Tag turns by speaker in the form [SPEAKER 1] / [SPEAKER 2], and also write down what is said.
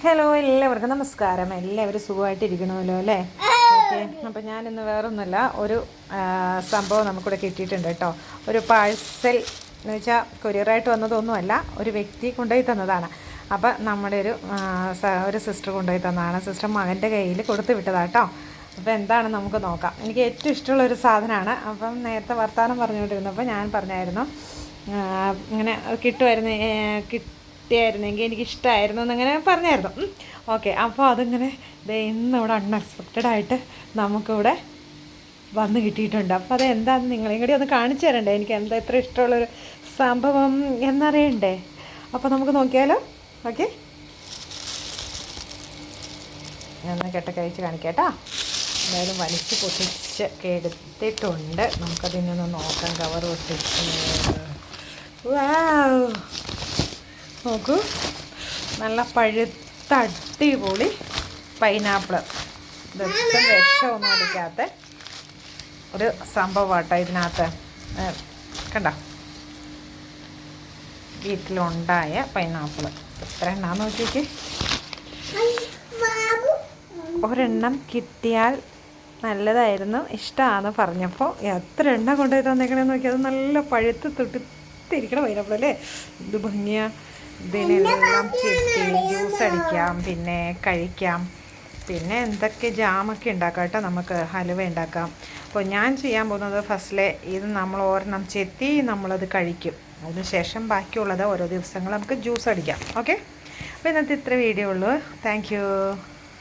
[SPEAKER 1] Hello, എല്ലാവർക്കും നമസ്കാരം. എല്ലാവരും സുഖമായിട്ടിരിക്കണമല്ലോ അല്ലേ? ഓക്കെ. അപ്പോൾ ഞാനിന്ന് വേറൊന്നുമല്ല, ഒരു സംഭവം നമുക്കിവിടെ കിട്ടിയിട്ടുണ്ട് കേട്ടോ. ഒരു പാഴ്സൽ എന്ന് വെച്ചാൽ കൊറിയറായിട്ട് വന്നതൊന്നുമല്ല, ഒരു വ്യക്തി കൊണ്ടുപോയി തന്നതാണ്. അപ്പം നമ്മുടെ ഒരു സിസ്റ്റർ കൊണ്ടുപോയി തന്നതാണ്. സിസ്റ്റർ മകൻ്റെ കയ്യിൽ കൊടുത്തു വിട്ടതാണ് കേട്ടോ. അപ്പോൾ എന്താണ് നമുക്ക് നോക്കാം. എനിക്ക് ഏറ്റവും ഇഷ്ടമുള്ളൊരു സാധനമാണ്. അപ്പം നേരത്തെ വർത്തമാനം പറഞ്ഞുകൊണ്ടിരുന്നപ്പോൾ ഞാൻ പറഞ്ഞായിരുന്നു ഇങ്ങനെ കിട്ടിയായിരുന്നെങ്കിൽ എനിക്കിഷ്ടമായിരുന്നു എന്നങ്ങനെ പറഞ്ഞായിരുന്നു. ഓക്കെ. അപ്പോൾ അതിങ്ങനെ ഇന്നിവിടെ അൺഎക്സ്പെക്റ്റഡായിട്ട് നമുക്കിവിടെ വന്ന് കിട്ടിയിട്ടുണ്ട്. അപ്പോൾ അത് എന്താണെന്ന് നിങ്ങളെയും കൂടി ഒന്ന് കാണിച്ചു തരണ്ടേ? എനിക്ക് എന്താ ഇത്ര ഇഷ്ടമുള്ളൊരു സംഭവം എന്നറിയണ്ടേ? അപ്പോൾ നമുക്ക് നോക്കിയാലോ? ഓക്കെ, ഞാൻ കെട്ട കഴിച്ച് കാണിക്കാട്ടോ. എന്തായാലും വലിച്ച് പൊട്ടിച്ച് ഒക്കെ എടുത്തിട്ടുണ്ട്. നമുക്കതിനൊന്ന് നോക്കാം. കവർ പൊട്ടിച്ച് നോക്കൂ, നല്ല പഴുത്ത അടിപൊളി പൈനാപ്പിള്. ഇതൊട്ടും വിഷമൊന്നും അടിക്കാത്ത ഒരു സംഭവമാട്ടോ ഇതിനകത്ത്. കണ്ടോ, വീട്ടിലുണ്ടായ പൈനാപ്പിള് എത്ര എണ്ണാന്ന് നോക്കിക്കേ. ഒരെണ്ണം കിട്ടിയാൽ നല്ലതായിരുന്നു, ഇഷ്ടമാണെന്ന് പറഞ്ഞപ്പോൾ എത്ര എണ്ണ കൊണ്ടുപോയി തന്നേക്കണമെന്ന് നോക്കി. അത് നല്ല പഴുത്ത് തൊട്ടിത്തിരിക്കണം പൈനാപ്പിൾ അല്ലേ? ഇത് ഭംഗിയാ. ഇതിനെല്ലാം ചെത്തി ജ്യൂസ് അടിക്കാം, പിന്നെ കഴിക്കാം, പിന്നെ എന്തൊക്കെ ജാമൊക്കെ ഉണ്ടാക്കാം കേട്ടോ. നമുക്ക് ഹലുവ ഉണ്ടാക്കാം. അപ്പോൾ ഞാൻ ചെയ്യാൻ പോകുന്നത് ഫസ്റ്റിലെ ഇത് നമ്മൾ ഒരെണ്ണം ചെത്തി നമ്മളത് കഴിക്കും. അതിനുശേഷം ബാക്കിയുള്ളത് ഓരോ ദിവസങ്ങൾ നമുക്ക് ജ്യൂസ് അടിക്കാം. ഓക്കെ. അപ്പോൾ ഇന്നത്തെ ഇത്ര വീഡിയോ ഉള്ളൂ. Thank you.